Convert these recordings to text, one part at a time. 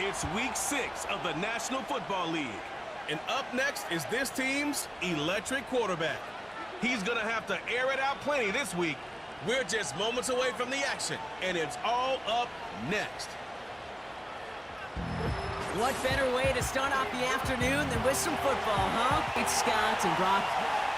It's week 6 of the National Football League. And up next is this team's electric quarterback. He's going to have to air it out plenty this week. We're just moments away from the action, and it's all up next. What better way to start off the afternoon than with some football, huh? It's Scott and Brock.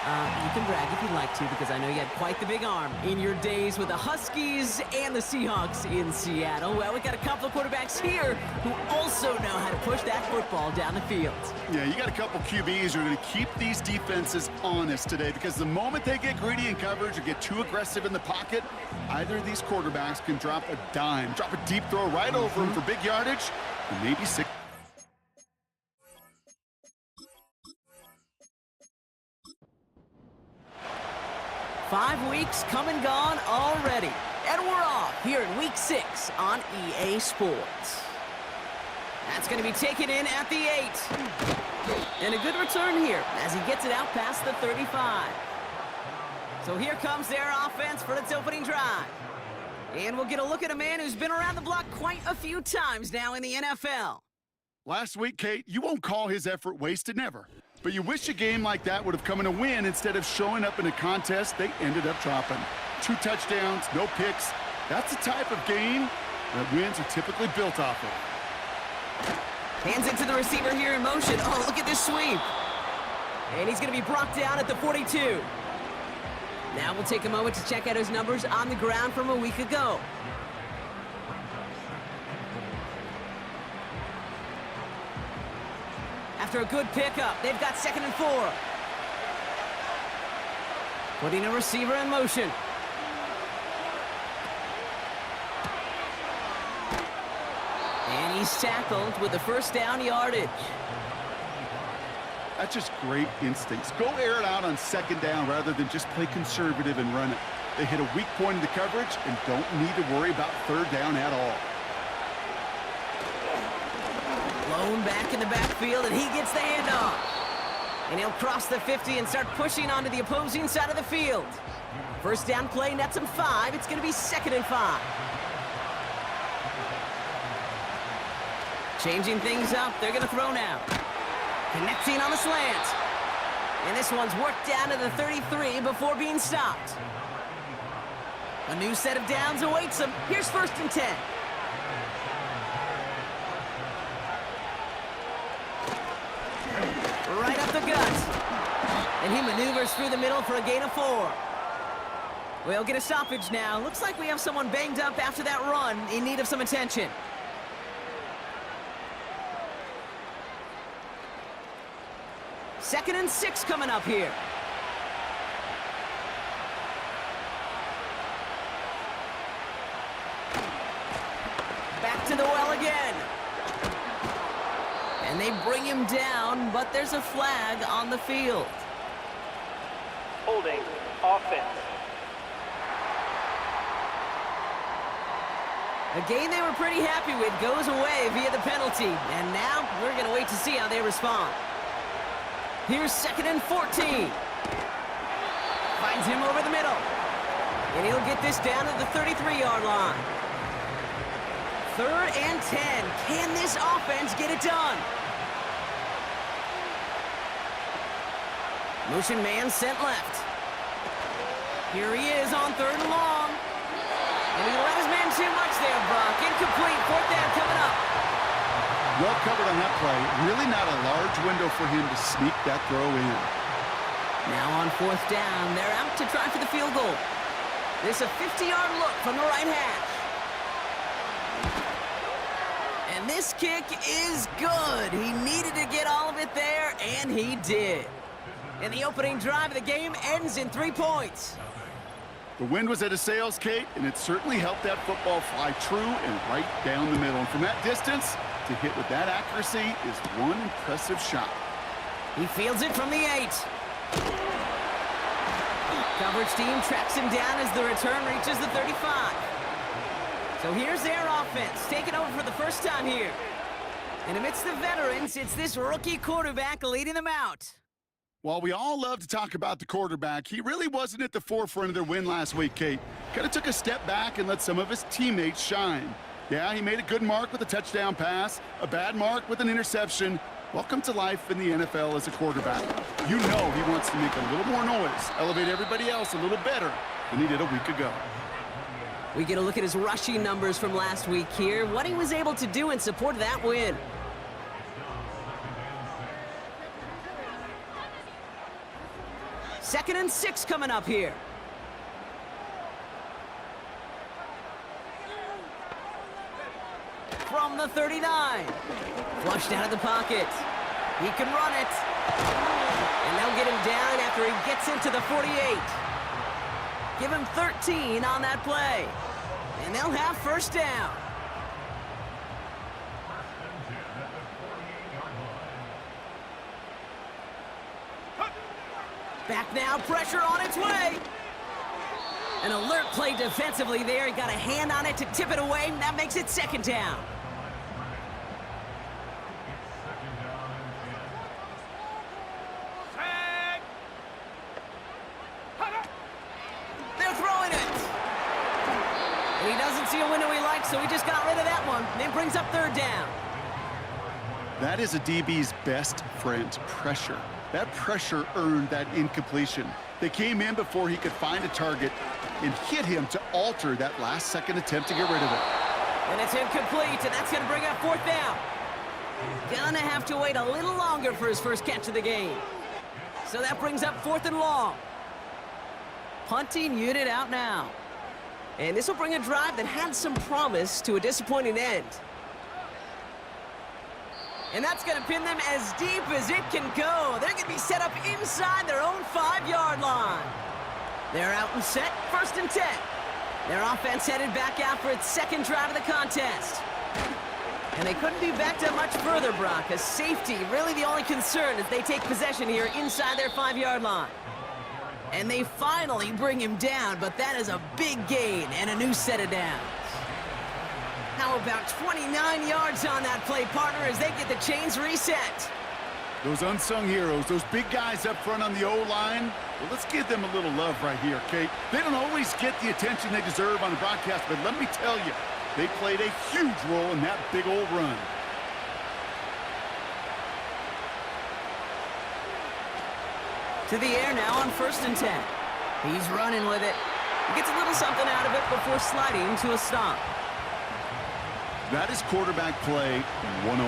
You can brag if you'd like to, because I know you had quite the big arm in your days with the Huskies and the Seahawks in Seattle. Well, we got a couple of quarterbacks here who also know how to push that football down the field. Yeah, you got a couple QBs who are going to keep these defenses honest today, because the moment they get greedy in coverage or get too aggressive in the pocket, either of these quarterbacks can drop a dime, drop a deep throw right over them for big yardage, and maybe 6. Five weeks come and gone already, and we're off here in Week 6 on EA Sports. That's going to be taken in at the 8. And a good return here as he gets it out past the 35. So here comes their offense for its opening drive. And we'll get a look at a man who's been around the block quite a few times now in the NFL. Last week, Kate, you won't call his effort wasted, never. But you wish a game like that would have come in a win instead of showing up in a contest they ended up dropping. 2 touchdowns, no picks. That's the type of game that wins are typically built off of. Hands it to the receiver here in motion. Oh, look at this sweep. And he's going to be brought down at the 42. Now we'll take a moment to check out his numbers on the ground from a week ago. After a good pickup, they've got 2nd and 4. Putting a receiver in motion. And he's tackled with the first down yardage. That's just great instincts. Go air it out on 2nd down rather than just play conservative and run it. They hit a weak point in the coverage and don't need to worry about 3rd down at all. Blown back in the backfield, and he gets the handoff. And he'll cross the 50 and start pushing onto the opposing side of the field. First down play, nets him 5. It's going to be 2nd and 5. Changing things up. They're going to throw now. Connecting on the slant. And this one's worked down to the 33 before being stopped. A new set of downs awaits him. Here's 1st and 10. Right up the gut. And he maneuvers through the middle for a gain of 4. We'll get a stoppage now. Looks like we have someone banged up after that run in need of some attention. Second and 6 coming up here. Back to the well again. And they bring him down, but there's a flag on the field. Holding offense. A game they were pretty happy with goes away via the penalty. And now we're going to wait to see how they respond. Here's 2nd and 14. Finds him over the middle. And he'll get this down to the 33-yard line. 3rd and 10. Can this offense get it done? Motion man sent left. Here he is on 3rd and long. And he let his man too much there, Brock. Incomplete. 4th down coming up. Well covered on that play. Really not a large window for him to sneak that throw in. Now on 4th down, they're out to try for the field goal. This a 50-yard look from the right hash. And this kick is good. He needed to get all of it there, and he did. And the opening drive of the game ends in 3 points. The wind was at a sails, Kate, and it certainly helped that football fly true and right down the middle. And from that distance, to hit with that accuracy is one impressive shot. He fields it from the 8. Coverage team tracks him down as the return reaches the 35. So here's their offense, taking over for the first time here. And amidst the veterans, it's this rookie quarterback leading them out. While we all love to talk about the quarterback, he really wasn't at the forefront of their win last week, Kate. Kind of took a step back and let some of his teammates shine. Yeah, he made a good mark with a touchdown pass, a bad mark with an interception. Welcome to life in the NFL as a quarterback. You know he wants to make a little more noise, elevate everybody else a little better than he did a week ago. We get a look at his rushing numbers from last week here, what he was able to do in support of that win. Second and 6 coming up here. From the 39. Flushed out of the pocket. He can run it. And they'll get him down after he gets into the 48. Give him 13 on that play. And they'll have first down. Back now, pressure on its way. An alert play defensively there. He got a hand on it to tip it away, and that makes it second down. They're throwing it. And he doesn't see a window he likes, so he just got rid of that one. And it brings up third down. That is a DB's best friend, pressure. That pressure earned that incompletion. They came in before he could find a target and hit him to alter that last-second attempt to get rid of it. And it's incomplete, and that's going to bring up fourth down. Gonna have to wait a little longer for his first catch of the game. So that brings up fourth and long. Punting unit out now. And this will bring a drive that had some promise to a disappointing end. And that's going to pin them as deep as it can go. They're going to be set up inside their own 5-yard line. They're out and set, first and 10. Their offense headed back out for its second drive of the contest. And they couldn't be backed up much further, Brock, as safety really the only concern as they take possession here inside their 5-yard line. And they finally bring him down, but that is a big gain and a new set of downs. How about 29 yards on that play, partner, as they get the chains reset? Those unsung heroes, those big guys up front on the O-line, well, let's give them a little love right here, Kate. They don't always get the attention they deserve on the broadcast, but let me tell you, they played a huge role in that big old run. To the air now on first and 10. He's running with it. He gets a little something out of it before sliding to a stop. That is quarterback play 101.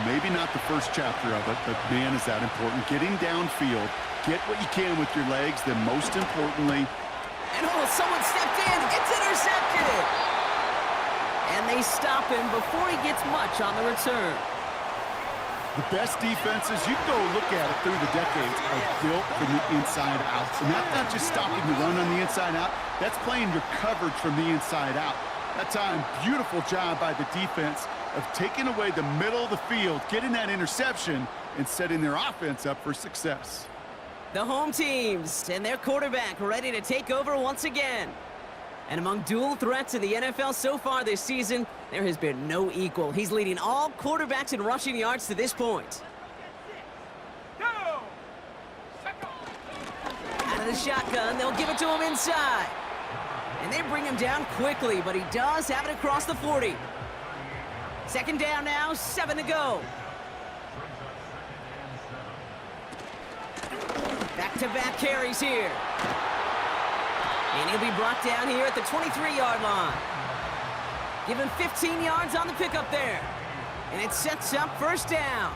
Maybe not the first chapter of it, but man, is that important. Getting downfield, get what you can with your legs, then most importantly... And oh, someone stepped in. It's intercepted. And they stop him before he gets much on the return. The best defenses, you can go look at it through the decades, are built from the inside out. And that's not just stopping the run on the inside out. That's playing your coverage from the inside out. That time, beautiful job by the defense of taking away the middle of the field, getting that interception, and setting their offense up for success. The home teams and their quarterback ready to take over once again. And among dual threats in the NFL so far this season, there has been no equal. He's leading all quarterbacks in rushing yards to this point. Out of the shotgun, they'll give it to him inside. And they bring him down quickly, but he does have it across the 40. Second down now, 7 to go. Back-to-back carries here. And he'll be brought down here at the 23-yard line. Give him 15 yards on the pickup there. And it sets up first down.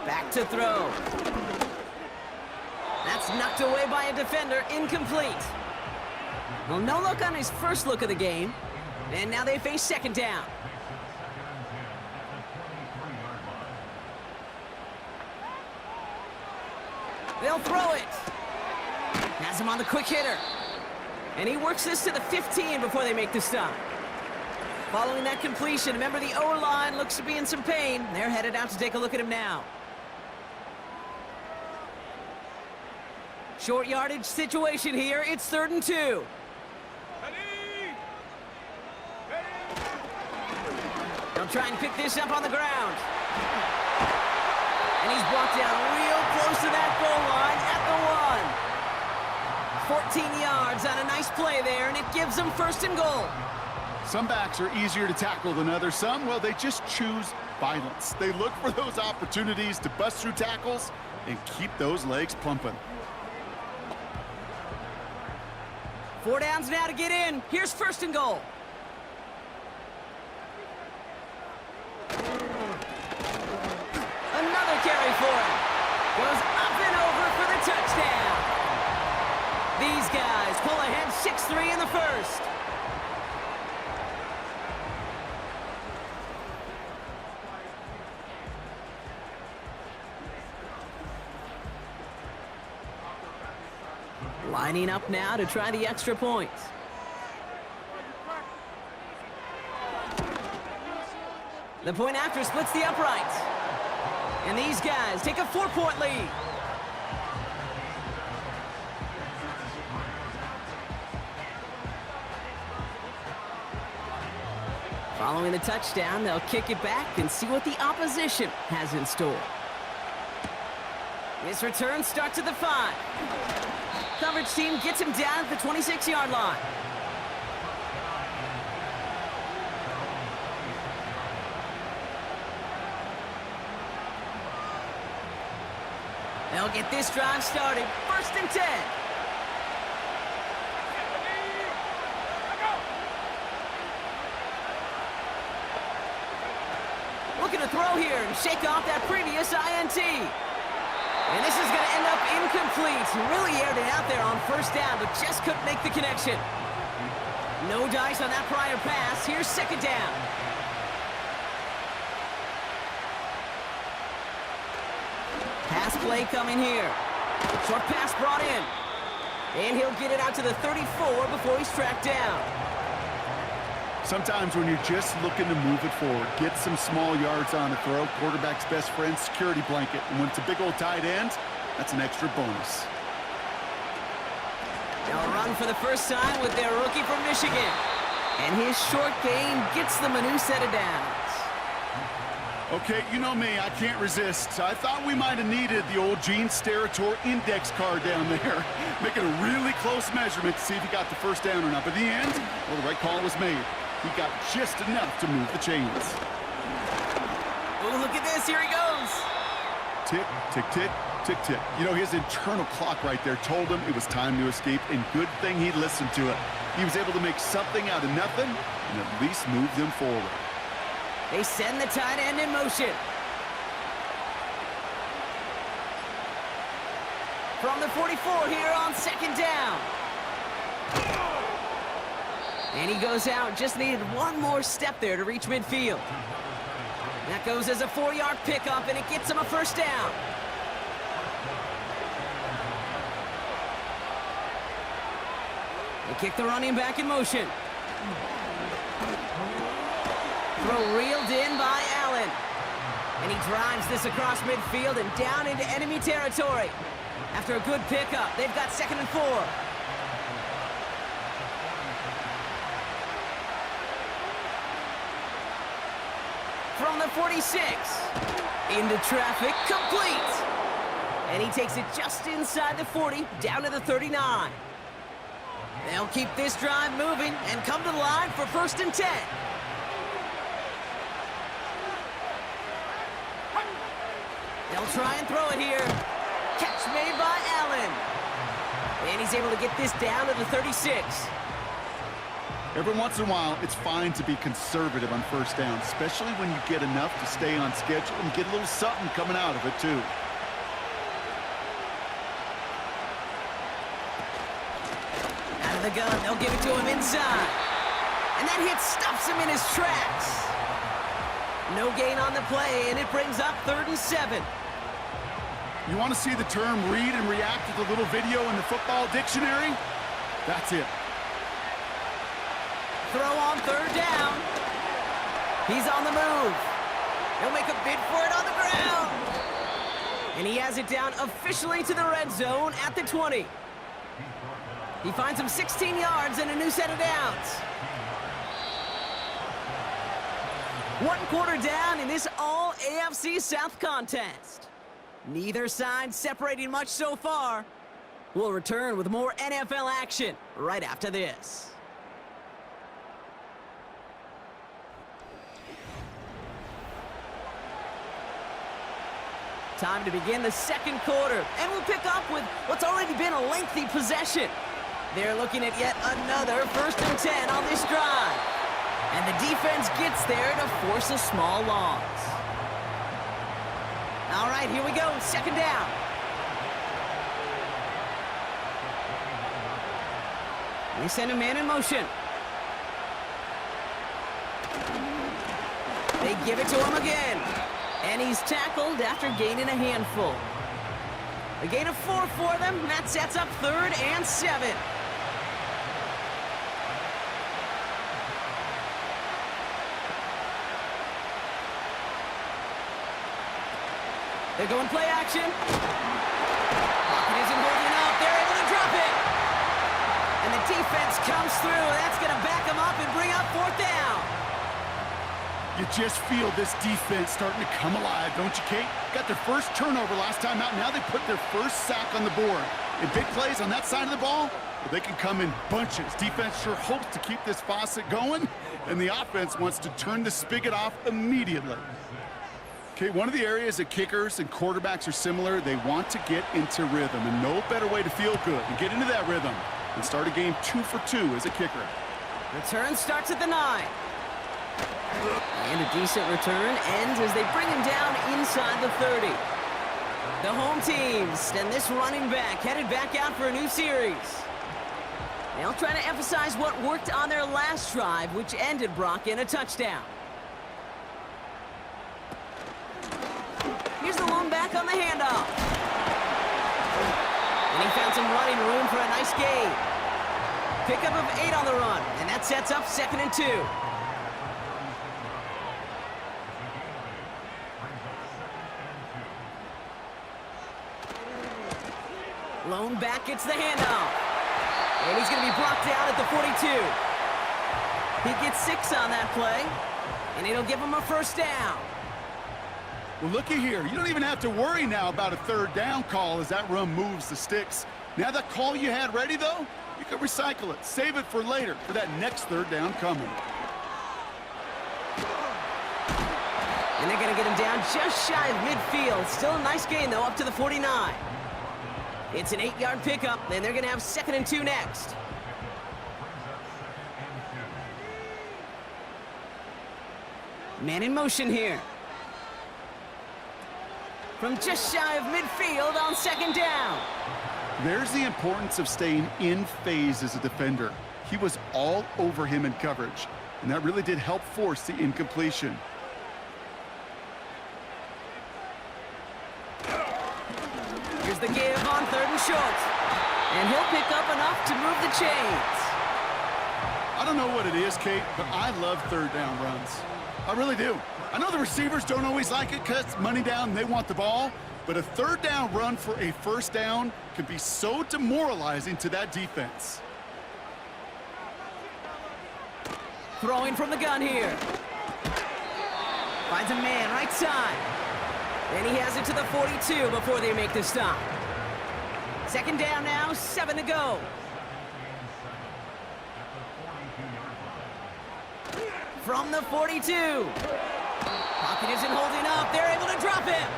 Back to throw. That's knocked away by a defender, incomplete. Well, no look on his first look of the game. And now they face second down. They'll throw it. Has him on the quick hitter. And he works this to the 15 before they make the stop. Following that completion, remember the O-line looks to be in some pain. They're headed out to take a look at him now. Short yardage situation here. It's 3rd and 2. They'll try and pick this up on the ground. And he's brought down real close to that goal line at the 1. 14 yards on a nice play there, and it gives them first and goal. Some backs are easier to tackle than others. Some, well, they just choose violence. They look for those opportunities to bust through tackles and keep those legs pumping. 4 downs now to get in. Here's first and goal. Another carry for him. Goes up and over for the touchdown. These guys pull ahead 6-3 in the first. Lining up now to try the extra point. The point after splits the uprights. And these guys take a 4-point lead. Following the touchdown, they'll kick it back and see what the opposition has in store. This return starts at the 5. Coverage team gets him down at the 26-yard line. They'll get this drive started. First and 10. Looking to throw here and shake off that previous INT. And this is going to end up incomplete. Really aired it out there on first down, but just couldn't make the connection. No dice on that prior pass. Here's second down. Pass play coming here. Short pass brought in. And he'll get it out to the 34 before he's tracked down. Sometimes when you're just looking to move it forward, get some small yards on the throw, quarterback's best friend, security blanket. And when it's a big old tight end, that's an extra bonus. They'll run for the first time with their rookie from Michigan. And his short game gets them a new set of downs. Okay, you know me, I can't resist. I thought we might have needed the old Gene Steratore index card down there, making a really close measurement to see if he got the first down or not. But in the end, well, the right call was made. He got just enough to move the chains. Oh, look at this. Here he goes. Tick, tick, tick, tick, tick. You know, his internal clock right there told him it was time to escape, and good thing he listened to it. He was able to make something out of nothing and at least move them forward. They send the tight end in motion. From the 44 here on second down. And he goes out, just needed one more step there to reach midfield. That goes as a 4-yard pickup, and it gets him a first down. They kick the running back in motion. Throw reeled in by Allen. And he drives this across midfield and down into enemy territory. After a good pickup, they've got 2nd and 4. From the 46, into traffic, complete. And he takes it just inside the 40, down to the 39. They'll keep this drive moving and come to the line for 1st and 10. They'll try and throw it here. Catch made by Allen. And he's able to get this down to the 36. Every once in a while, it's fine to be conservative on first down, especially when you get enough to stay on schedule and get a little something coming out of it, too. Out of the gun, they'll give it to him inside. And that hit stops him in his tracks. No gain on the play, and it brings up 3rd and 7. You want to see the term read and react with a little video in the football dictionary? That's it. Throw on 3rd down. He's on the move. He'll make a bid for it on the ground. And he has it down officially to the red zone at the 20. He finds him 16 yards and a new set of downs. 1 quarter down in this all AFC South contest. Neither side separating much so far. We'll return with more NFL action right after this. Time to begin the second quarter, and we'll pick up with what's already been a lengthy possession. They're looking at yet another 1st and 10 on this drive. And the defense gets there to force a small loss. All right, here we go, 2nd down. They send a man in motion. They give it to him again. And he's tackled after gaining a handful. A gain of 4 for them. That sets up 3rd and 7. They're going play action. Pocket isn't holding up. They're able to drop it. And the defense comes through. That's going to back them up and bring up 4th down. You just feel this defense starting to come alive, don't you, Kate? Got their first turnover last time out. Now they put their first sack on the board. And big plays on that side of the ball, well, they can come in bunches. Defense sure hopes to keep this faucet going, and the offense wants to turn the spigot off immediately. Okay, one of the areas that kickers and quarterbacks are similar, they want to get into rhythm, and no better way to feel good and get into that rhythm than start a game 2 for 2 as a kicker. Return starts at the 9. And a decent return ends as they bring him down inside the 30. The home teams and this running back headed back out for a new series. They'll try to emphasize what worked on their last drive, which ended Brock in a touchdown. Here's the lone back on the handoff. And he found some running room for a nice gain. Pickup of 8 on the run, and that sets up 2nd and 2. Lone back gets the handoff. And he's going to be brought down at the 42. He gets 6 on that play, and it'll give him a 1st down. Well, looky here. You don't even have to worry now about a 3rd down call as that run moves the sticks. Now that call you had ready, though, you can recycle it. Save it for later for that next 3rd down coming. And they're going to get him down just shy of midfield. Still a nice gain, though, up to the 49. It's an 8-yard pickup, and they're going to have 2nd and 2 next. Man in motion here. From just shy of midfield on 2nd down. There's the importance of staying in phase as a defender. He was all over him in coverage, and that really did help force the incompletion. Here's the give on 3rd and short. And he'll pick up enough to move the chains. I don't know what it is, Kate, but I love 3rd down runs. I really do. I know the receivers don't always like it because it's money down and they want the ball, but a 3rd down run for a 1st down can be so demoralizing to that defense. Throwing from the gun here. Finds a man right side. And he has it to the 42 before they make the stop. 2nd down now, 7 to go. From the 42. Pocket isn't holding up. They're able to drop him.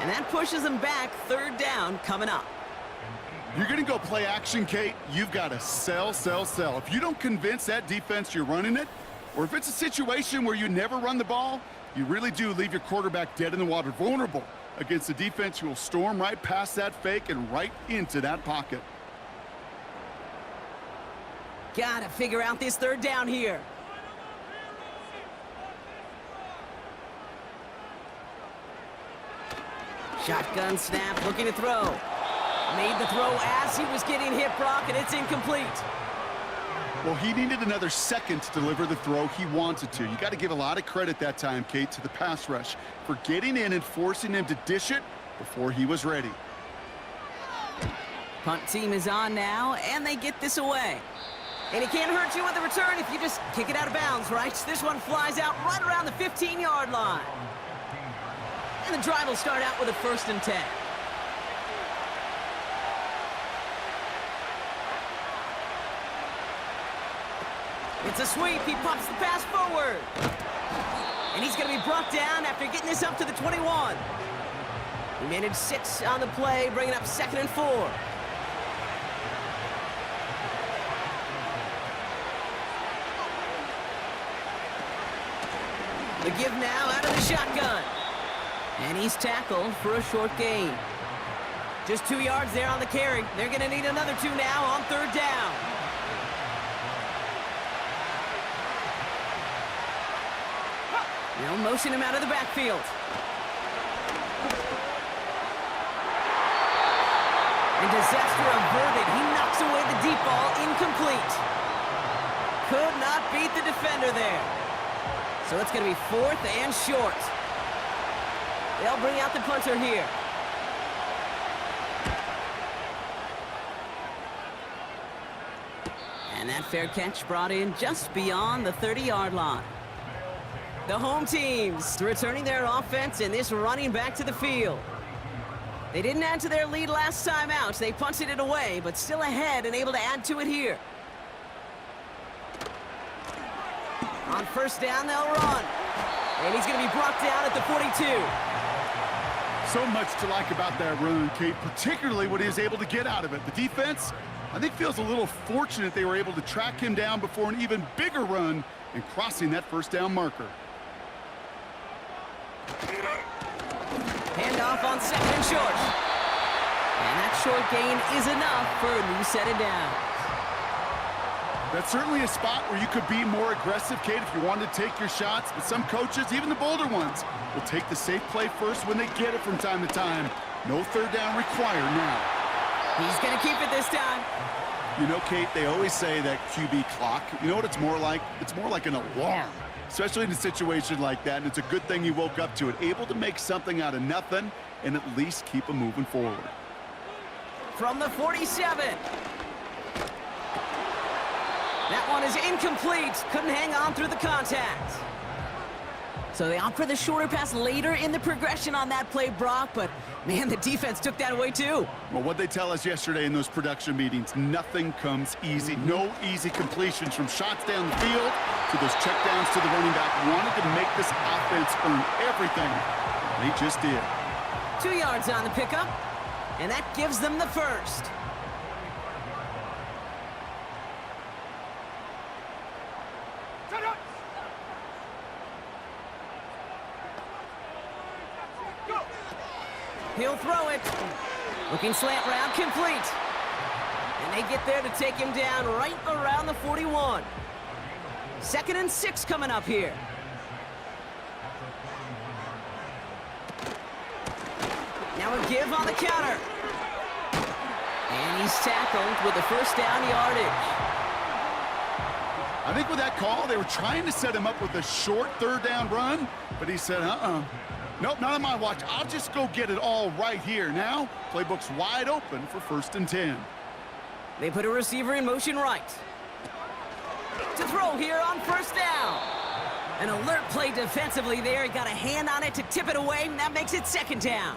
And that pushes them back. 3rd down coming up. You're going to go play action, Kate. You've got to sell, sell, sell. If you don't convince that defense you're running it, or if it's a situation where you never run the ball, you really do leave your quarterback dead in the water, vulnerable against a defense who will storm right past that fake and right into that pocket. Gotta figure out this 3rd down here. Shotgun snap, looking to throw. Made the throw as he was getting hit, Brock, and it's incomplete. Well, he needed another second to deliver the throw he wanted to. You got to give a lot of credit that time, Kate, to the pass rush for getting in and forcing him to dish it before he was ready. Punt team is on now, and they get this away. And it can't hurt you with the return if you just kick it out of bounds, right? This one flies out right around the 15-yard line. And the drive will start out with a 1st and 10. It's a sweep. He pops the pass forward. And he's going to be brought down after getting this up to the 21. He managed 6 on the play, bringing up 2nd and 4. The give now out of the shotgun. And he's tackled for a short gain. Just 2 yards there on the carry. They're going to need another 2 now on 3rd down. They'll motion him out of the backfield. And disaster averted. He knocks away the deep ball, incomplete. Could not beat the defender there. So it's going to be 4th and short. They'll bring out the punter here. And that fair catch brought in just beyond the 30-yard line. The home teams returning their offense and this running back to the field. They didn't add to their lead last time out. They punted it away, but still ahead and able to add to it here. On 1st down, they'll run. And he's going to be brought down at the 42. So much to like about that run, Kate, particularly what he was able to get out of it. The defense, I think, feels a little fortunate they were able to track him down before an even bigger run and crossing that 1st down marker. Handoff on 2nd and short. And that short gain is enough for a new set of downs. That's certainly a spot where you could be more aggressive, Kate, if you wanted to take your shots. But some coaches, even the bolder ones, will take the safe play first when they get it from time to time. No 3rd down required now. He's going to keep it this time. You know, Kate, they always say that QB clock. You know what it's more like? It's more like an alarm, especially in a situation like that. And it's a good thing you woke up to it, able to make something out of nothing and at least keep them moving forward. From the 47. That one is incomplete. Couldn't hang on through the contact. So they opt for the shorter pass later in the progression on that play, Brock, but man, the defense took that away too. Well, what they tell us yesterday in those production meetings, nothing comes easy. No easy completions from shots down the field to those checkdowns to the running back. Wanted to make this offense earn everything. They just did. 2 yards on the pickup, and that gives them the 1st. He'll throw it. Looking slant route, complete. And they get there to take him down right around the 41. 2nd and 6 coming up here. Now a give on the counter. And he's tackled with the 1st down yardage. I think with that call, they were trying to set him up with a short 3rd down run, but he said, nope, not on my watch. I'll just go get it all right here. Now, playbook's wide open for 1st and 10. They put a receiver in motion right. To throw here on 1st down. An alert play defensively there. He got a hand on it to tip it away, and that makes it 2nd down.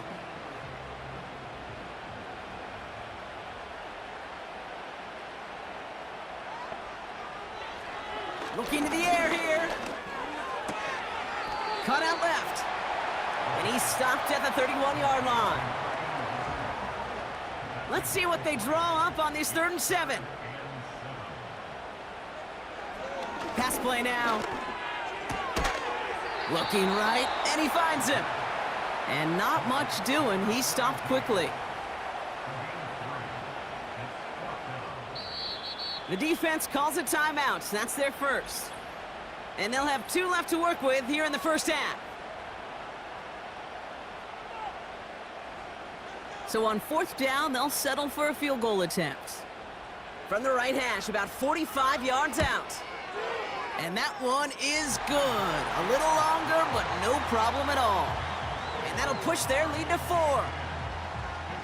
Looking to the air here. Cut out left. And he's stopped at the 31-yard line. Let's see what they draw up on this 3rd and 7. Pass play now. Looking right, and he finds him. And not much doing. He stopped quickly. The defense calls a timeout. That's their 1st. And they'll have 2 left to work with here in the 1st half. So on 4th down, they'll settle for a field goal attempt. From the right hash, about 45 yards out. And that one is good. A little longer, but no problem at all. And that'll push their lead to 4.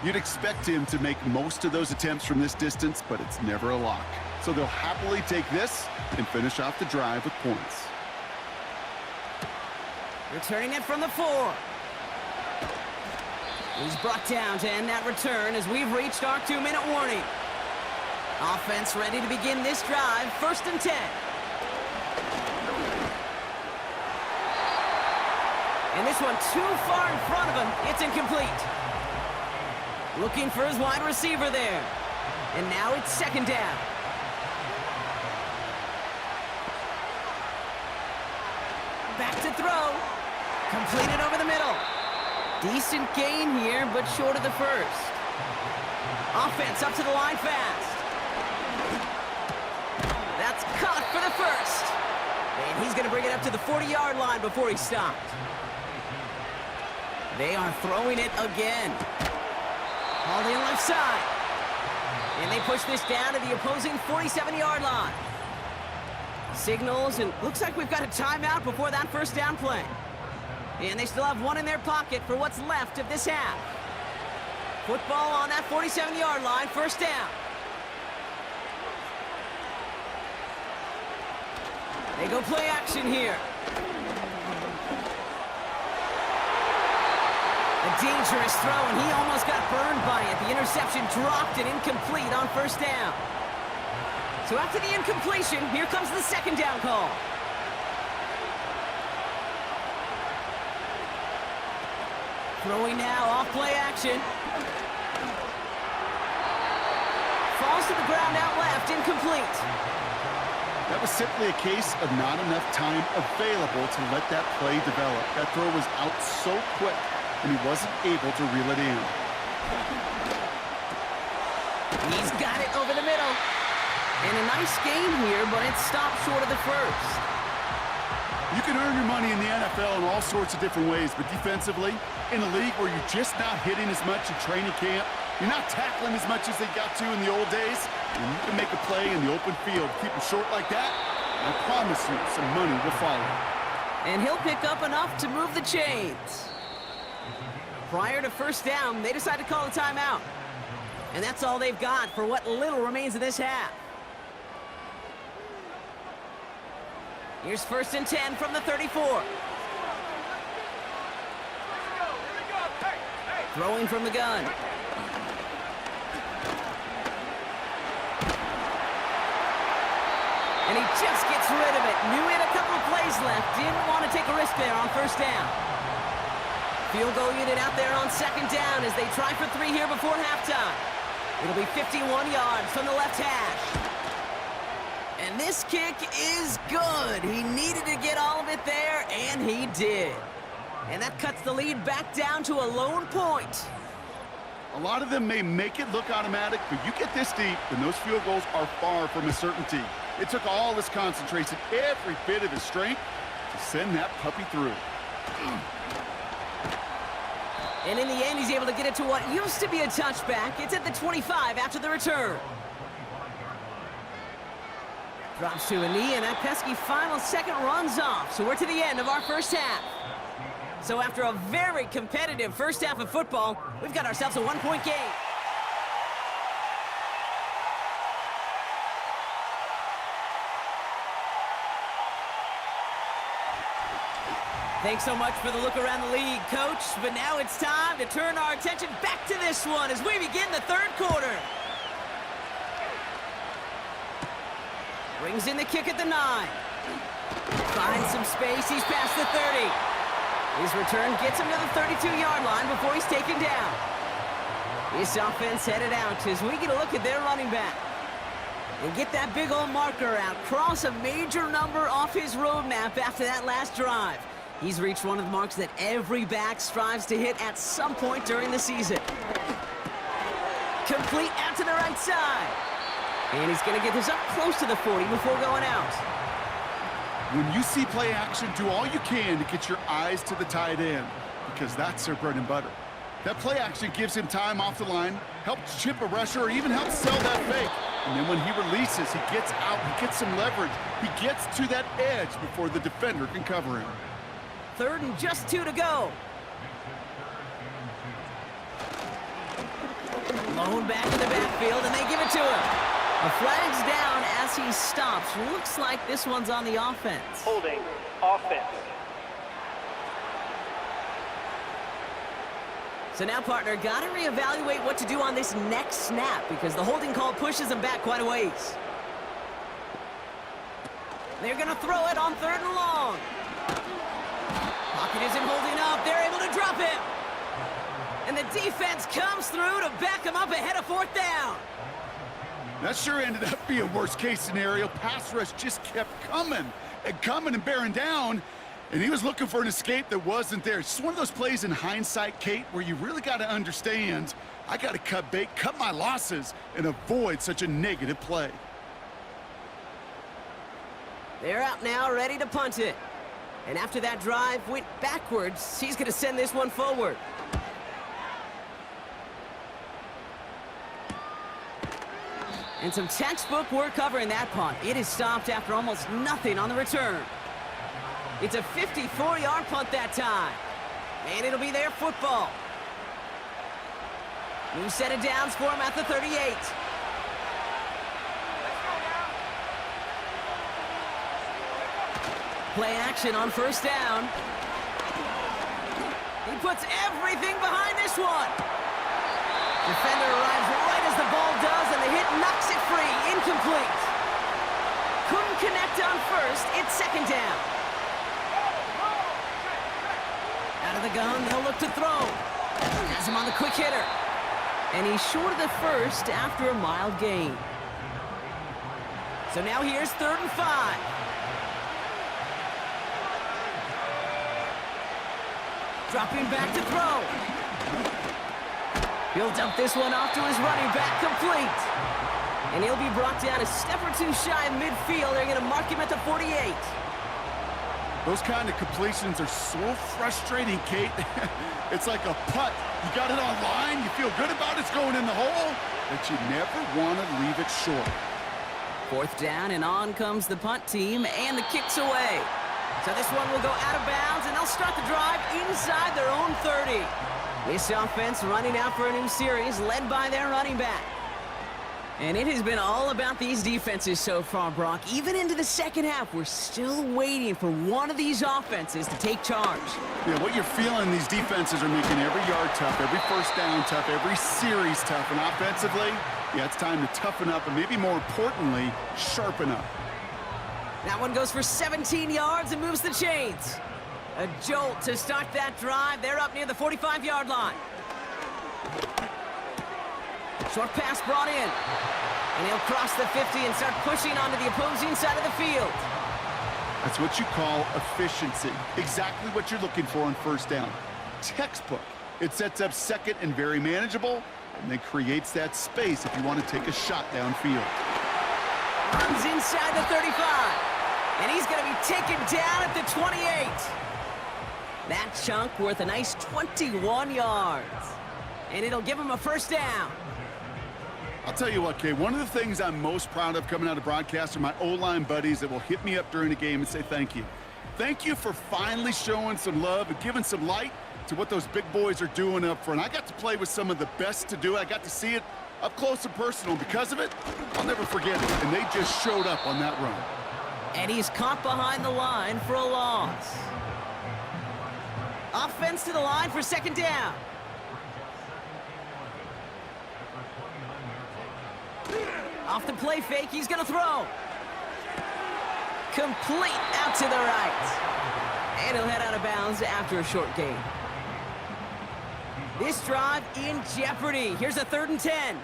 You'd expect him to make most of those attempts from this distance, but it's never a lock. So they'll happily take this and finish off the drive with points. Returning it from the 4. He's brought down to end that return as we've reached our 2-minute warning. Offense ready to begin this drive, 1st and 10. And this one too far in front of him. It's incomplete. Looking for his wide receiver there. And now it's second down. Back to throw. Completed over the middle. Decent gain here, but short of the first. Offense up to the line fast. That's caught for the first. And he's going to bring it up to the 40-yard line before he stopped. They are throwing it again. On the left side. And they push this down to the opposing 47-yard line. Signals, and looks like we've got a timeout before that first down play. And they still have one in their pocket for what's left of this half. Football on that 47-yard line, first down. They go play action here. A dangerous throw, and he almost got burned by it. The interception dropped and incomplete on first down. So after the incompletion, here comes the second down call. Throwing now, off play action. Falls to the ground out left, incomplete. That was simply a case of not enough time available to let that play develop. That throw was out so quick, and he wasn't able to reel it in. He's got it over the middle. And a nice gain here, but it stopped short of the first. You can earn your money in the NFL in all sorts of different ways, but defensively, in a league where you're just not hitting as much in training camp, you're not tackling as much as they got to in the old days, and you can make a play in the open field. Keep it short like that, I promise you some money will follow. And he'll pick up enough to move the chains. Prior to first down, they decide to call a timeout. And that's all they've got for what little remains of this half. Here's first and 10 from the 34. Throwing from the gun. And he just gets rid of it. Knew he had a couple of plays left. Didn't want to take a risk there on first down. Field goal unit out there on second down as they try for 3 here before halftime. It'll be 51 yards from the left hash. And this kick is good. He needed to get all of it there, and he did. And that cuts the lead back down to a lone point. A lot of them may make it look automatic, but you get this deep, and those field goals are far from a certainty. It took all his concentration, every bit of his strength, to send that puppy through. And in the end, he's able to get it to what used to be a touchback. It's at the 25 after the return. Drops to a knee, and that pesky final second runs off. So we're to the end of our first half. So after a very competitive first half of football, we've got ourselves a 1-point game. Thanks so much for the look around the league, Coach. But now it's time to turn our attention back to this one as we begin the third quarter. Brings in the kick at the 9. Finds some space. He's past the 30. His return gets him to the 32-yard line before he's taken down. This offense headed out as we get a look at their running back. And get that big old marker out. Cross a major number off his roadmap after that last drive. He's reached one of the marks that every back strives to hit at some point during the season. Complete out to the right side. And he's going to get this up close to the 40 before going out. When you see play action, do all you can to get your eyes to the tight end, because that's their bread and butter. That play action gives him time off the line, helps chip a rusher, or even helps sell that fake. And then when he releases, he gets out, he gets some leverage. He gets to that edge before the defender can cover him. Third and just 2 to go. Blown back in the backfield, and they give it to him. A flag's down as he stops. Looks like this one's on the offense. Holding offense. So now, partner, got to reevaluate what to do on this next snap because the holding call pushes him back quite a ways. They're going to throw it on 3rd and long. Pocket isn't holding up. They're able to drop him. And the defense comes through to back him up ahead of fourth down. That sure ended up being worst-case scenario. Pass rush just kept coming and bearing down, and he was looking for an escape that wasn't there. It's just one of those plays in hindsight, Kate, where you really got to understand, I got to cut bait, cut my losses, and avoid such a negative play. They're out now, ready to punt it. And after that drive went backwards, he's going to send this one forward. And some textbook work covering that punt. It is stopped after almost nothing on the return. It's a 54-yard punt that time. And it'll be their football. New set of downs for him at the 38. Play action on first down. He puts everything behind this one. Defender arrives right as the ball does, and the hit knocks it free. Incomplete. Couldn't connect on first. It's second down. Out of the gun, they'll look to throw. Has him on the quick hitter. And he's short of the first after a mild gain. So now here's 3rd and 5. Dropping back to throw. He'll dump this one off to his running back, complete. And he'll be brought down a step or two shy of midfield. They're going to mark him at the 48. Those kind of completions are so frustrating, Kate. It's like a putt. You got it on line, you feel good about it's going in the hole, but you never want to leave it short. 4th down, and on comes the punt team, and the kick's away. So this one will go out of bounds, and they'll start the drive inside their own 30. This offense running out for a new series, led by their running back. And it has been all about these defenses so far, Brock. Even into the second half, we're still waiting for one of these offenses to take charge. Yeah, what you're feeling, these defenses are making every yard tough, every first down tough, every series tough. And offensively, yeah, it's time to toughen up and maybe more importantly, sharpen up. That one goes for 17 yards and moves the chains. A jolt to start that drive. They're up near the 45-yard line. Short pass brought in. And he'll cross the 50 and start pushing onto the opposing side of the field. That's what you call efficiency. Exactly what you're looking for on first down. Textbook. It sets up second and very manageable, and then creates that space if you want to take a shot downfield. Runs inside the 35. And he's going to be taken down at the 28. That chunk worth a nice 21 yards. And it'll give him a first down. I'll tell you what, Kay, one of the things I'm most proud of coming out of broadcast are my O-line buddies that will hit me up during the game and say thank you. Thank you for finally showing some love and giving some light to what those big boys are doing up front. I got to play with some of the best to do it. I got to see it up close and personal. Because of it, I'll never forget it. And they just showed up on that run. And he's caught behind the line for a loss. Offense to the line for second down. Off the play fake, he's going to throw. Complete out to the right. And he'll head out of bounds after a short gain. This drive in jeopardy. Here's a 3rd and 10.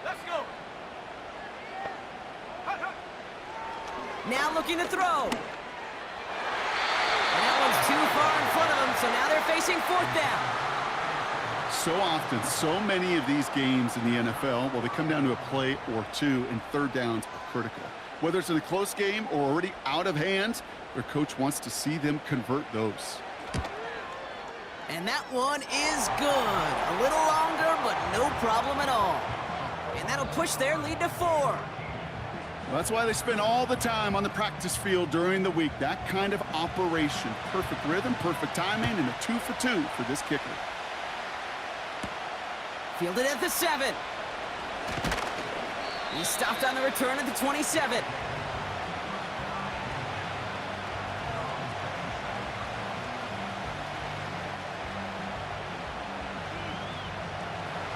Let's go. Now looking to throw. And that one's too far in front of them, so now they're facing 4th down. So often, so many of these games in the NFL, well, they come down to a play or two, and 3rd downs are critical. Whether it's in a close game or already out of hand, their coach wants to see them convert those. And that one is good. A little longer, but no problem at all. And that'll push their lead to 4. Well, that's why they spend all the time on the practice field during the week. That kind of operation. Perfect rhythm, perfect timing, and a 2 for 2 for this kicker. Fielded at the 7. He stopped on the return at the 27.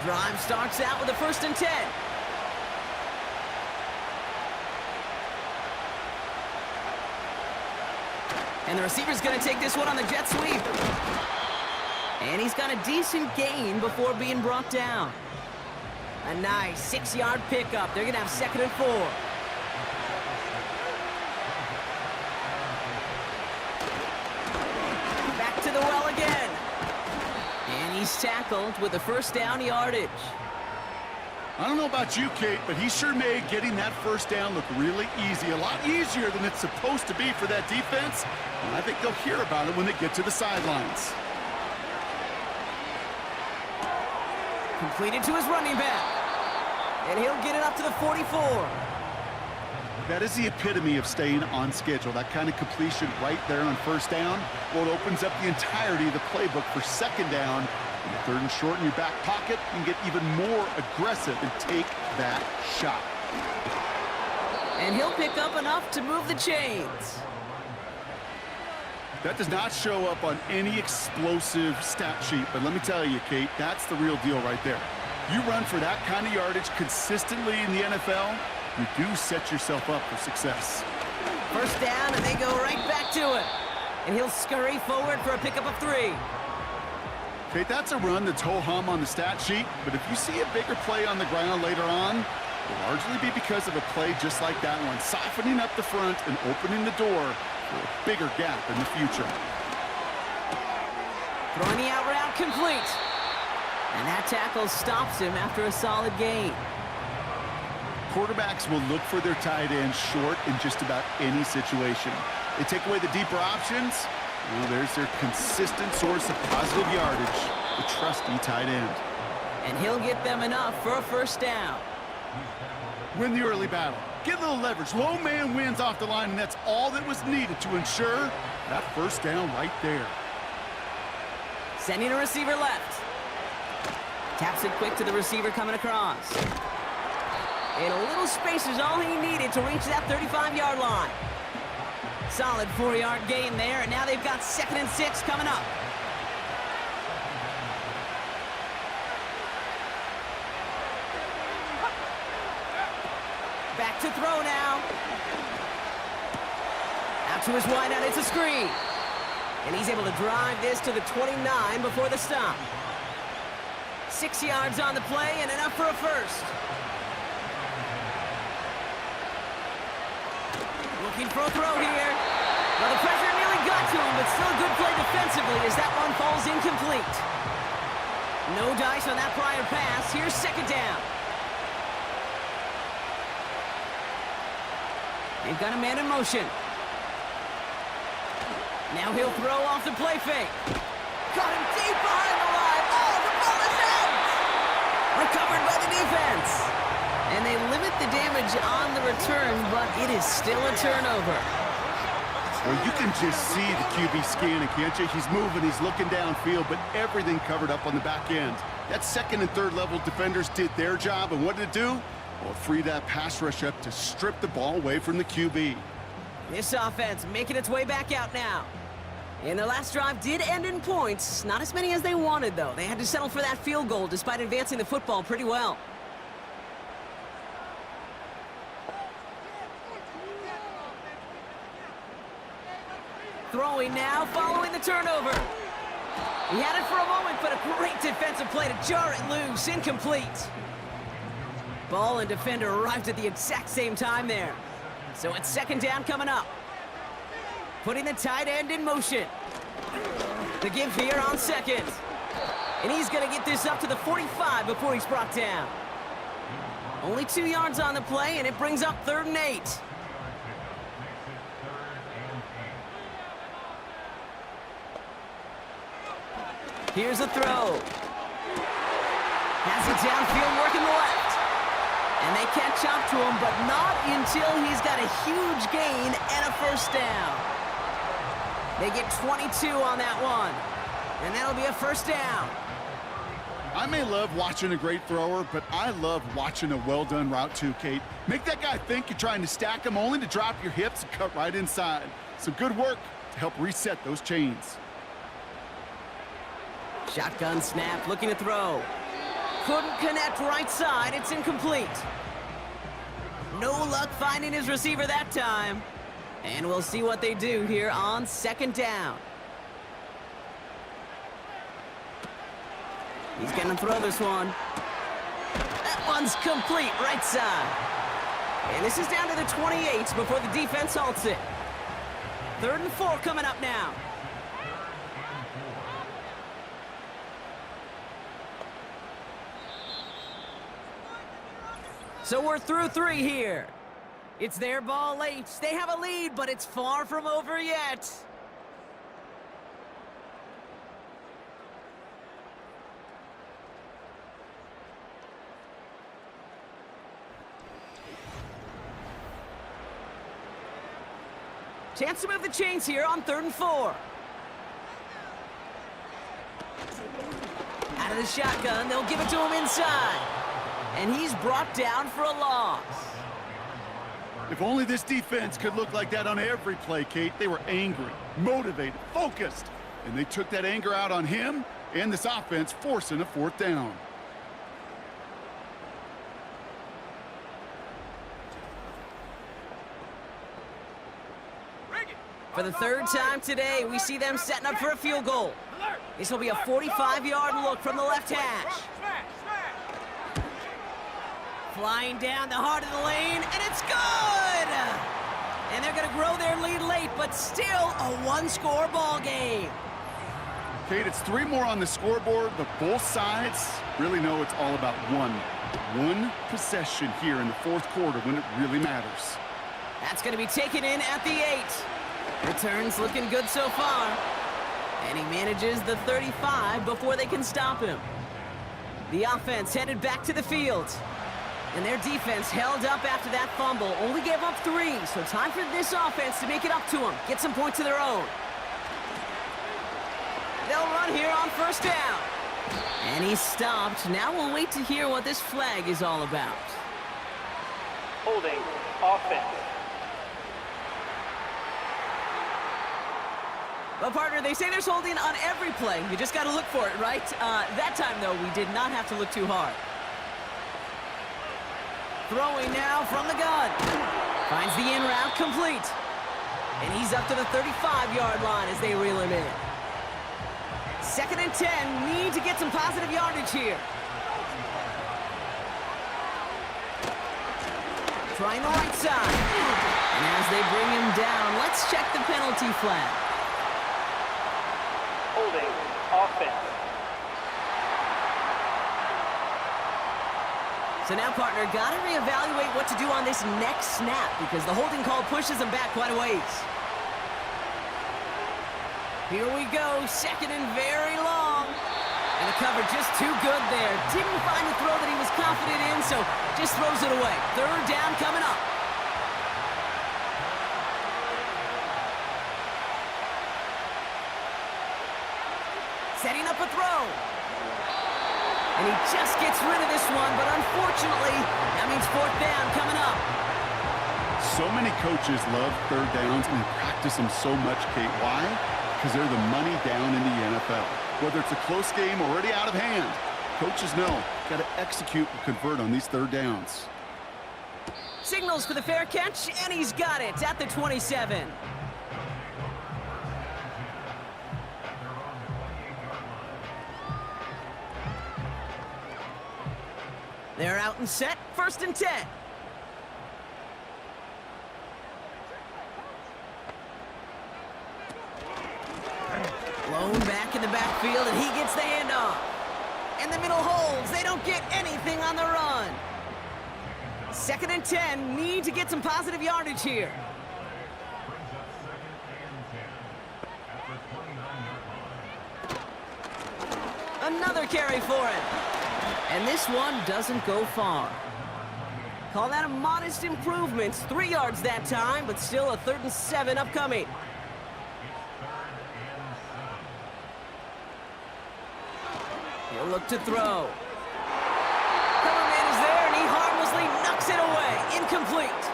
Drive starts out with a 1st and 10. And the receiver's going to take this one on the jet sweep. And he's got a decent gain before being brought down. A nice 6-yard pickup. They're going to have 2nd and 4. Back to the well again. And he's tackled with the first down yardage. I don't know about you, Kate, but he sure made getting that first down look really easy. A lot easier than it's supposed to be for that defense. And I think they'll hear about it when they get to the sidelines. Completed to his running back. And he'll get it up to the 44. That is the epitome of staying on schedule. That kind of completion right there on first down. Well, it opens up the entirety of the playbook for 2nd down. And 3rd and short in your back pocket, you can get even more aggressive and take that shot. And he'll pick up enough to move the chains. That does not show up on any explosive stat sheet, but let me tell you, Kate, that's the real deal right there. You run for that kind of yardage consistently in the NFL, you do set yourself up for success. First down, and they go right back to it. And he'll scurry forward for a pickup of 3. Kate, that's a run that's ho-hum on the stat sheet, but if you see a bigger play on the ground later on, it'll largely be because of a play just like that one, softening up the front and opening the door for a bigger gap in the future. Throwing the out route complete. And that tackle stops him after a solid gain. Quarterbacks will look for their tight end short in just about any situation. They take away the deeper options. Well, there's their consistent source of positive yardage, the trusty tight end. And he'll get them enough for a first down. Win the early battle. Get a little leverage. Low man wins off the line, and that's all that was needed to ensure that first down right there. Sending a receiver left. Taps it quick to the receiver coming across. And a little space is all he needed to reach that 35-yard line. Solid 4-yard gain there, and now they've got 2nd and 6 coming up. Back to throw now. Out to his wideout, it's a screen. And he's able to drive this to the 29 before the stop. 6 yards on the play and enough for a first. Looking for a throw here. Well, the pressure nearly got to him, but still a good play defensively as that one falls incomplete. No dice on that prior pass. Here's 2nd down. They've got a man in motion. Now he'll throw off the play fake. Got him deep behind the line. Oh, the ball is out! Recovered by the defense. And they limit the damage on the return, but it is still a turnover. Well, you can just see the QB scanning, can't you? He's moving, he's looking downfield, but everything covered up on the back end. That 2nd and 3rd level defenders did their job, and what did it do? Well, it freed that pass rush up to strip the ball away from the QB. This offense making its way back out now. And their last drive did end in points. Not as many as they wanted, though. They had to settle for that field goal despite advancing the football pretty well. Throwing now, following the turnover. He had it for a moment, but a great defensive play to jar it loose. Incomplete. Ball and defender arrived at the exact same time there. So it's 2nd down coming up. Putting the tight end in motion. The give here on 2nd. And he's going to get this up to the 45 before he's brought down. Only 2 yards on the play, and it brings up 3rd and 8. Here's a throw. Has it downfield working the left. And they catch up to him, but not until he's got a huge gain and a first down. They get 22 on that one. And that'll be a first down. I may love watching a great thrower, but I love watching a well-done route too, Kate. Make that guy think you're trying to stack him only to drop your hips and cut right inside. Some good work to help reset those chains. Shotgun snap, looking to throw. Couldn't connect right side, it's incomplete. No luck finding his receiver that time. And we'll see what they do here on second down. He's going to throw this one. That one's complete, right side. And this is down to the 28 before the defense halts it. 3rd and 4 coming up now. So we're through 3 here. It's their ball late. They have a lead, but it's far from over yet. Chance to move the chains here on 3rd and 4. Out of the shotgun, they'll give it to him inside. And he's brought down for a loss. If only this defense could look like that on every play, Kate. They were angry, motivated, focused. And they took that anger out on him and this offense, forcing a 4th down. For the 3rd time today, we see them setting up for a field goal. This will be a 45-yard look from the left hash. Flying down the heart of the lane, and it's good! And they're going to grow their lead late, but still a 1-score ball game. Kate, it's 3 more on the scoreboard, but both sides really know it's all about one possession here in the 4th quarter when it really matters. That's going to be taken in at the 8. Returns looking good so far. And he manages the 35 before they can stop him. The offense headed back to the field. And their defense held up after that fumble. Only gave up 3, so time for this offense to make it up to them. Get some points of their own. They'll run here on 1st down. And he's stopped. Now we'll wait to hear what this flag is all about. Holding offense. Well, partner, they say there's holding on every play. You just got to look for it, right? That time, though, we did not have to look too hard. Throwing now from the gun. Finds the in route complete. And he's up to the 35-yard line as they reel him in. 2nd and 10. Need to get some positive yardage here. Trying the right side. And as they bring him down, let's check the penalty flag. Holding offense. So now, partner, got to reevaluate what to do on this next snap because the holding call pushes them back quite a ways. Here we go, 2nd and very long. And the cover just too good there. Didn't find the throw that he was confident in, so just throws it away. 3rd down coming up. Setting up a throw. And he just gets rid of this one, but unfortunately, that means 4th down coming up. So many coaches love 3rd downs and practice them so much, Kate. Why? Because they're the money down in the NFL. Whether it's a close game or already out of hand, coaches know, got to execute and convert on these 3rd downs. Signals for the fair catch, and he's got it at the 27. They're out and set, 1st and 10. Blown back in the backfield, and he gets the handoff. And the middle holds. They don't get anything on the run. 2nd and 10. Need to get some positive yardage here. Another carry for him. And this one doesn't go far. Call that a modest improvement. 3 yards that time, but still a 3rd and 7 upcoming. He'll look to throw. Cover man is there, and he harmlessly knocks it away. Incomplete.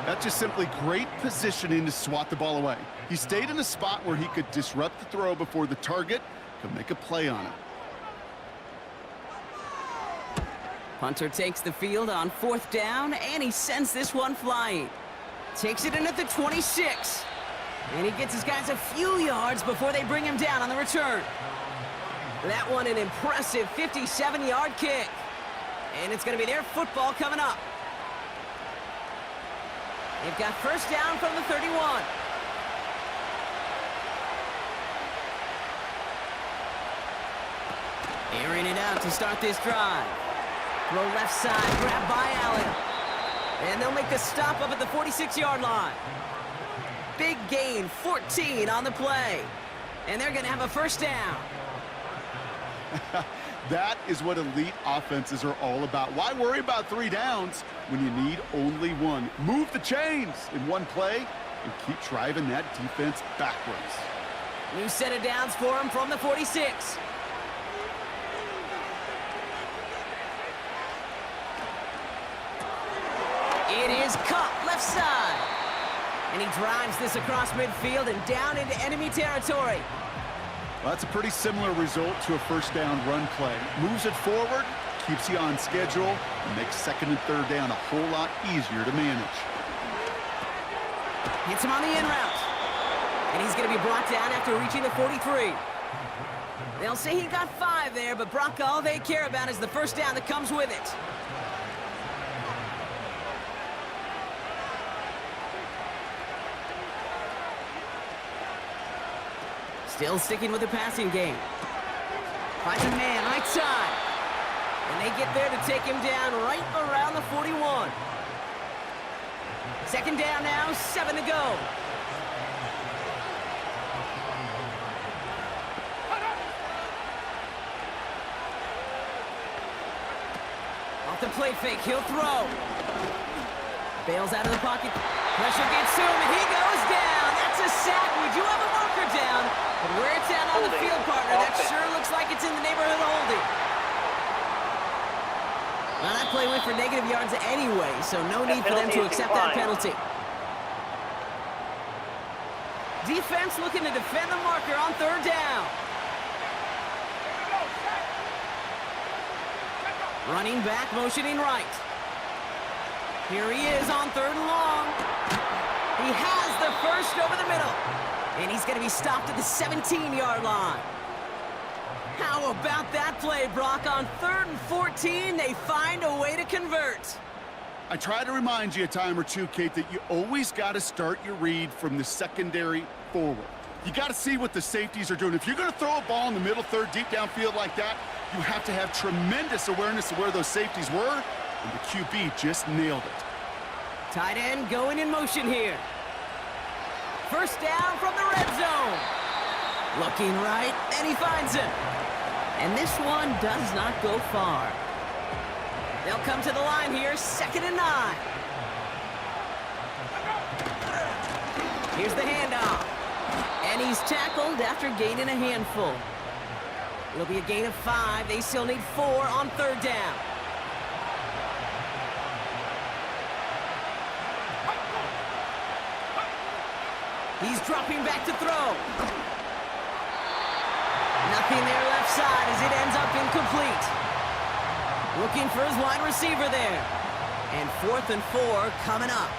That's just simply great positioning to swat the ball away. He stayed in a spot where he could disrupt the throw before the target could make a play on it. Hunter takes the field on 4th down, and he sends this one flying. Takes it in at the 26. And he gets his guys a few yards before they bring him down on the return. That one an impressive 57-yard kick. And it's going to be their football coming up. They've got first down from the 31. Airing it out to start this drive. Throw left side, grabbed by Allen. And they'll make the stop up at the 46-yard line. Big gain, 14 on the play. And they're going to have a first down. That is what elite offenses are all about. Why worry about 3 downs when you need only one? Move the chains in one play and keep driving that defense backwards. New set of downs for him from the 46. It is caught left side. And he drives this across midfield and down into enemy territory. Well, that's a pretty similar result to a first down run play. Moves it forward, keeps you on schedule, and makes second and third down a whole lot easier to manage. Hits him on the in route. And he's going to be brought down after reaching the 43. They'll say he got 5 there, but Brock, all they care about is the first down that comes with it. Still sticking with the passing game. Finds a man right side. And they get there to take him down right around the 41. Second down now, 7 to go. Off the play fake, he'll throw. Bails out of the pocket. Pressure gets to him, and he goes down. That's a sack. We do have a marker down. But where it's at on the field, partner, that sure looks like it's in the neighborhood of holding. Well, that play went for negative yards anyway, so no need for them to accept that penalty. Defense looking to defend the marker on third down. Running back, motioning right. Here he is on third and long. He has the first over the middle. And he's going to be stopped at the 17-yard line. How about that play, Brock? On third and 14, they find a way to convert. I try to remind you a time or two, Kate, that you always got to start your read from the secondary forward. You got to see what the safeties are doing. If you're going to throw a ball in the middle third, deep downfield like that, you have to have tremendous awareness of where those safeties were, and the QB just nailed it. Tight end going in motion here. First down from the red zone. Looking right, and he finds him. And this one does not go far. They'll come to the line here, 2nd and 9. Here's the handoff. And he's tackled after gaining a handful. It'll be a gain of 5. They still need 4 on third down. He's dropping back to throw. Nothing there left side as it ends up incomplete. Looking for his wide receiver there. And 4th and 4 coming up.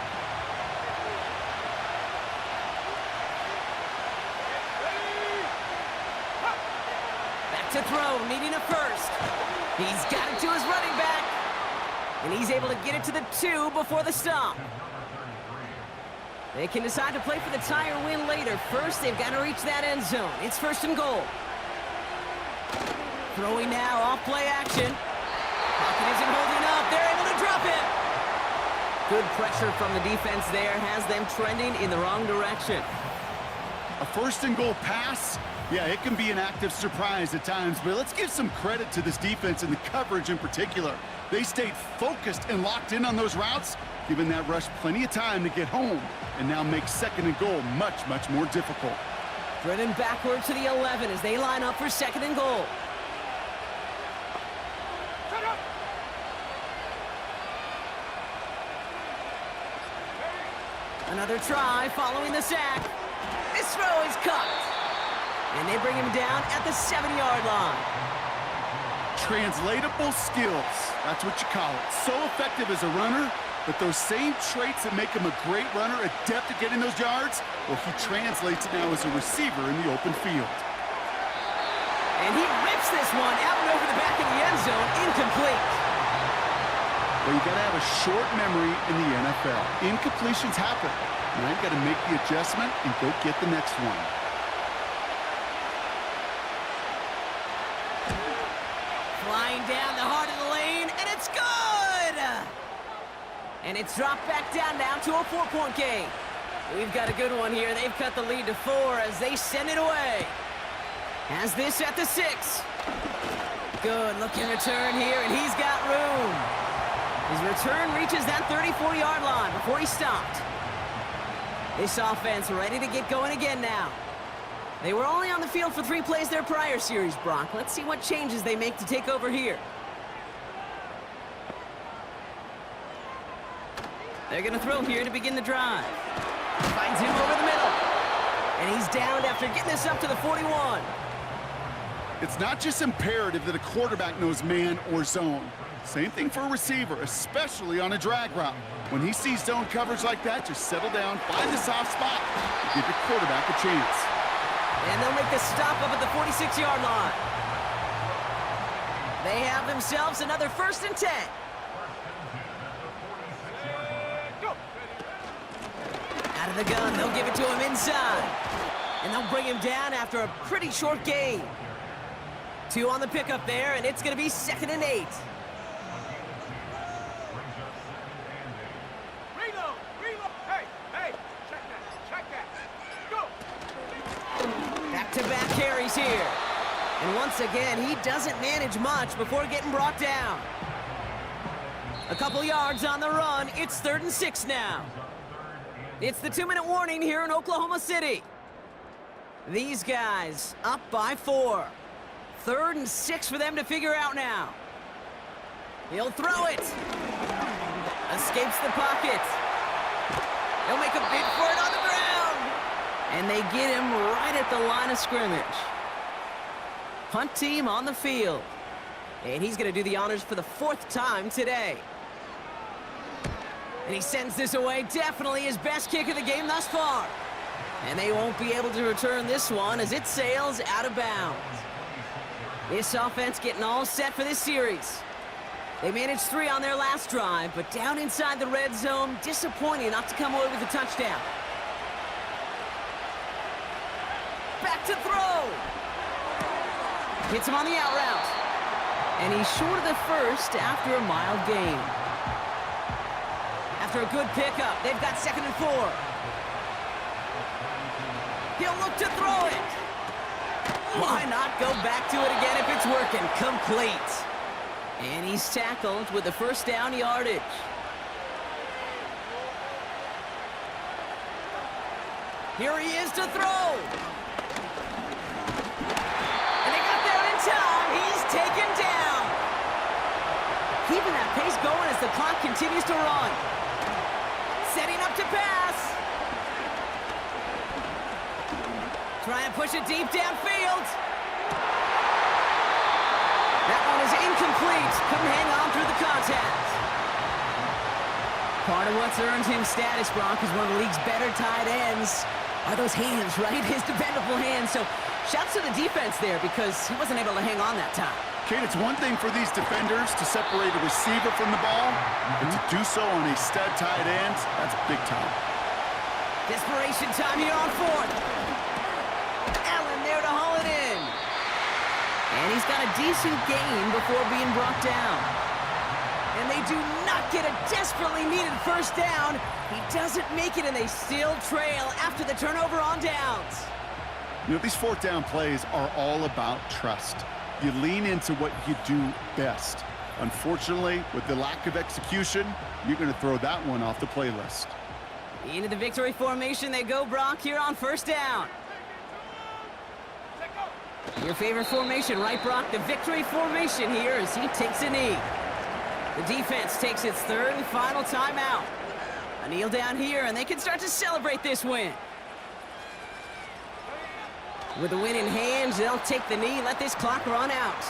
Back to throw, needing a first. He's got it to his running back. And he's able to get it to the 2 before the stop. They can decide to play for the tie or win later. First, they've got to reach that end zone. It's 1st and goal. Throwing now, off play action. Pocket isn't holding up. They're able to drop it. Good pressure from the defense there has them trending in the wrong direction. A 1st and goal pass, yeah, it can be an active surprise at times, but let's give some credit to this defense and the coverage in particular. They stayed focused and locked in on those routes, giving that rush plenty of time to get home, and now make 2nd and goal much, much more difficult. Driven backward to the 11 as they line up for 2nd and goal. Another try following the sack. This throw is caught. And they bring him down at the 7-yard line. Translatable skills, that's what you call it. So effective as a runner, But those same traits that make him a great runner, adept at getting those yards, well, he translates it now as a receiver in the open field. And he rips this one out and over the back of the end zone, incomplete. Well, you got to have a short memory in the NFL. Incompletions happen. Now you got to make the adjustment and go get the next one. Flying down the heart of the lane, and it's good! And it's dropped back down now to a 4-point game. We've got a good one here. They've cut the lead to 4 as they send it away. Has this at the 6. Good looking return here, and he's got room. His return reaches that 34-yard line before he stopped. This offense ready to get going again now. They were only on the field for 3 plays their prior series, Brock. Let's see what changes they make to take over here. They're going to throw here to begin the drive. Finds him over the middle. And he's downed after getting this up to the 41. It's not just imperative that a quarterback knows man or zone. Same thing for a receiver, especially on a drag route. When he sees zone coverage like that, just settle down, find the soft spot, and give your quarterback a chance. And they'll make the stop up at the 46-yard line. They have themselves another 1st and 10. Out of the gun, they'll give it to him inside. And they'll bring him down after a pretty short gain. 2 on the pickup there, and it's going to be 2nd and 8. Back-to-back carries here. And once again, he doesn't manage much before getting brought down. A couple yards on the run. It's 3rd and 6 now. It's the 2-minute warning here in Oklahoma City. These guys up by 4. 3rd and 6 for them to figure out now. He'll throw it. Escapes the pocket. He'll make a bid for it on the ground. And they get him right at the line of scrimmage. Punt team on the field. And he's going to do the honors for the 4th time today. And he sends this away. Definitely his best kick of the game thus far. And they won't be able to return this one as it sails out of bounds. This offense getting all set for this series. They managed 3 on their last drive, but down inside the red zone, disappointing not to come away with a touchdown. Back to throw. Hits him on the out route. And he's short of the 1st after a mild gain. After a good pickup, they've got 2nd and 4. He'll look to throw it. Why not go back to it again if it's working? Complete. And he's tackled with the 1st down yardage. Here he is to throw. And they got there in time. He's taken down. Keeping that pace going as the clock continues to run. Setting up to pass. Trying to push it deep downfield. That one is incomplete. Couldn't hang on through the contact. Part of what's earned him status, Brock, is one of the league's better tight ends are those hands, right? His dependable hands. So shouts to the defense there because he wasn't able to hang on that time. Kate, it's one thing for these defenders to separate a receiver from the ball, but to do so on a stud tight end, that's big time. Desperation time here on 4th. Allen there to haul it in. And he's got a decent gain before being brought down. And they do not get a desperately needed 1st down. He doesn't make it, and they still trail after the turnover on downs. You know, these 4th down plays are all about trust. You lean into what you do best. Unfortunately, with the lack of execution, you're going to throw that one off the playlist. Into the victory formation they go, Brock, here on 1st down. Your favorite formation, right, Brock? The victory formation here as he takes a knee. The defense takes its 3rd and final timeout. A kneel down here, and they can start to celebrate this win. With the win in hand, they'll take the knee, let this clock run out.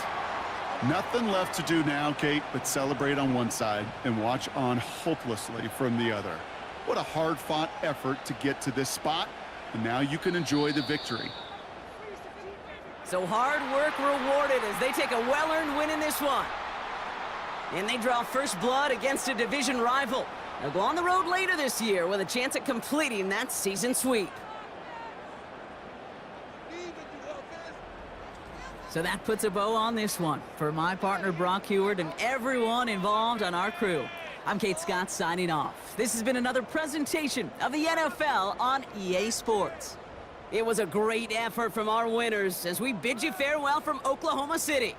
Nothing left to do now, Kate, but celebrate on one side and watch on hopelessly from the other. What a hard-fought effort to get to this spot, and now you can enjoy the victory. So hard work rewarded as they take a well-earned win in this one. And they draw first blood against a division rival. They'll go on the road later this year with a chance at completing that season sweep. So that puts a bow on this one. For my partner Brock Heward and everyone involved on our crew, I'm Kate Scott signing off. This has been another presentation of the NFL on EA Sports. It was a great effort from our winners as we bid you farewell from Oklahoma City.